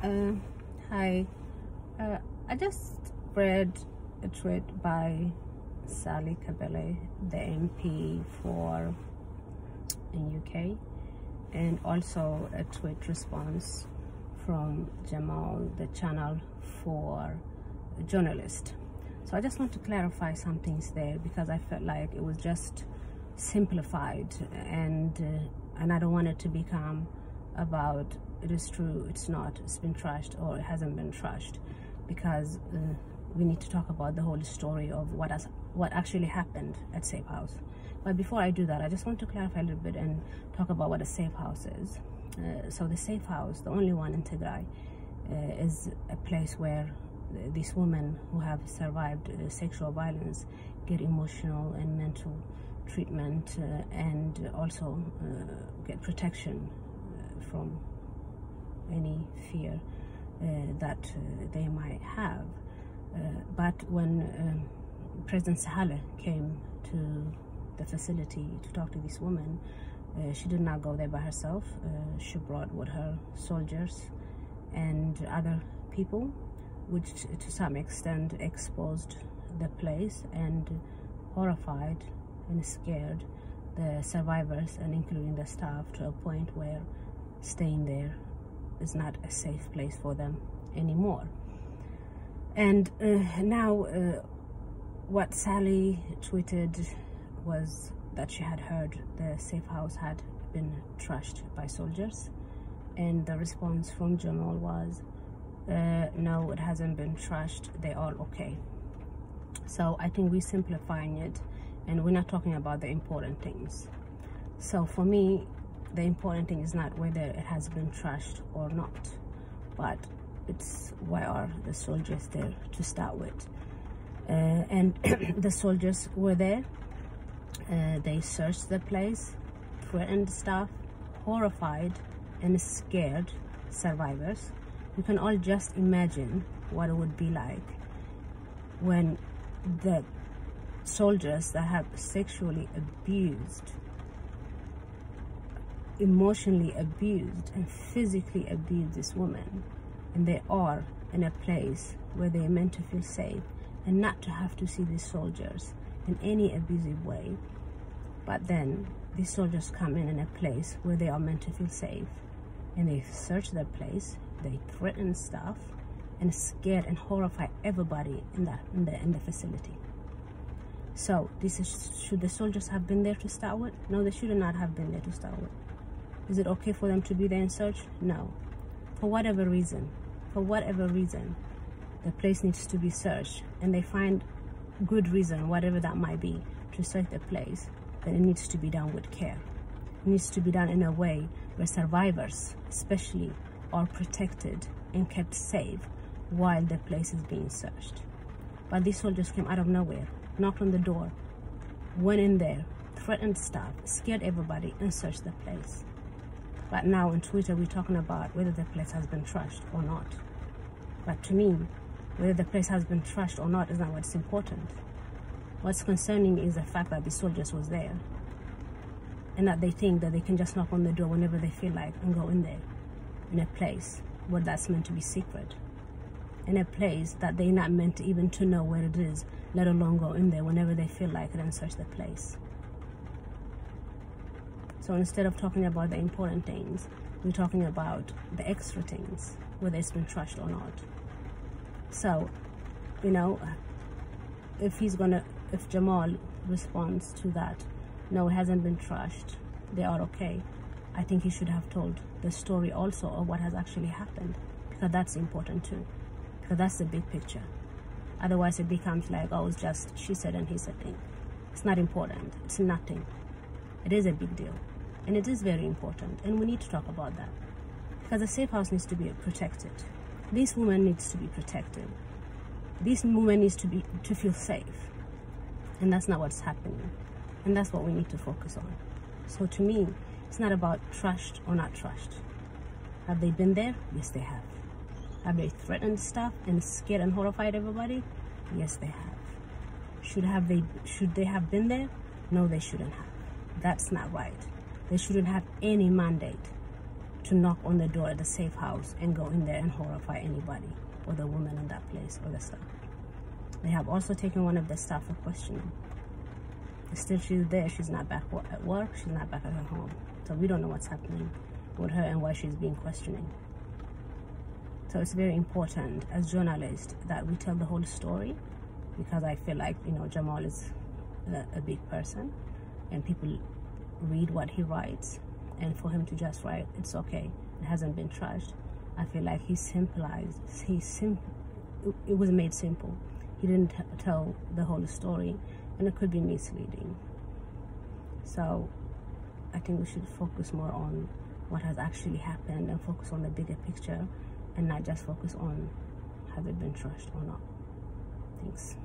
Uh, Hi. I just read a tweet by Sally Kabele, the MP for in UK, and also a tweet response from Jamal, the Channel 4 journalist. So I just want to clarify some things there because I felt like it was just simplified, and I don't want it to become about it is true, it's not, it's been trashed, or it hasn't been trashed, because we need to talk about the whole story of what actually happened at Safe House. But before I do that, I just want to clarify a little bit and talk about what a safe house is. So the safe house, the only one in Tigray, is a place where these women who have survived sexual violence get emotional and mental treatment, and also get protection from any fear that they might have. But when President Sahale came to the facility to talk to this woman, she did not go there by herself. She brought with her soldiers and other people, which to some extent exposed the place and horrified and scared the survivors, and including the staff, to a point where staying there is not a safe place for them anymore. And now what Sally tweeted was that she had heard the safe house had been trashed by soldiers, and the response from Jamal was no, it hasn't been trashed, they are okay. So I think we're simplifying it, and we're not talking about the important things. So for me, the important thing is not whether it has been trashed or not, but it's why are the soldiers there to start with. And the soldiers were there. They searched the place, threatened staff, horrified and scared survivors. You can all just imagine what it would be like when the soldiers that have sexually abused, emotionally abused and physically abused this woman, and they are in a place where they are meant to feel safe, and not to have to see these soldiers in any abusive way. But then these soldiers come in a place where they are meant to feel safe, and they search the place, they threaten staff and scared and horrify everybody in the facility. So should the soldiers have been there to start with? No, they should not have been there to start with. Is it okay for them to be there and search? No. For whatever reason, the place needs to be searched, and they find good reason, whatever that might be, to search the place, then it needs to be done with care. It needs to be done in a way where survivors, especially, are protected and kept safe while the place is being searched. But these soldiers came out of nowhere, knocked on the door, went in there, threatened staff, scared everybody, and searched the place. But now on Twitter, we're talking about whether the place has been trashed or not. But to me, whether the place has been trashed or not is not what's important. What's concerning is the fact that the soldiers was there, and that they think that they can just knock on the door whenever they feel like and go in there, in a place where that's meant to be secret, in a place that they're not meant to even to know where it is, let alone go in there whenever they feel like it and search the place. So instead of talking about the important things, we're talking about the extra things, whether it's been trashed or not. So, you know, if Jamal responds to that, no, it hasn't been trashed, they are okay, I think he should have told the story also of what has actually happened, because that's important too, because that's the big picture. Otherwise it becomes like, oh, it's just she said and he said thing. It's not important, it's nothing. It is a big deal, and it is very important, and we need to talk about that, because the safe house needs to be protected. This woman needs to be protected. This woman needs to feel safe, and that's not what's happening, and that's what we need to focus on. So to me, it's not about trashed or not trashed. Have they been there? Yes, they have. Have they threatened staff and scared and horrified everybody? Yes, they have. Should they have been there? No, they shouldn't have. That's not right. They shouldn't have any mandate to knock on the door at the safe house and go in there and horrify anybody, or the woman in that place, or the staff. They have also taken one of the staff for questioning. Still, she's there. She's not back at work. She's not back at her home. So we don't know what's happening with her and why she's being questioning. So it's very important as journalists that we tell the whole story, because I feel like, you know, Jamal is a big person and people read what he writes, and for him to just write, it's okay, it hasn't been trashed. I feel like he simplified, it was made simple. He didn't tell the whole story, and it could be misleading. So I think we should focus more on what has actually happened and focus on the bigger picture, and not just focus on has it been trashed or not. Thanks.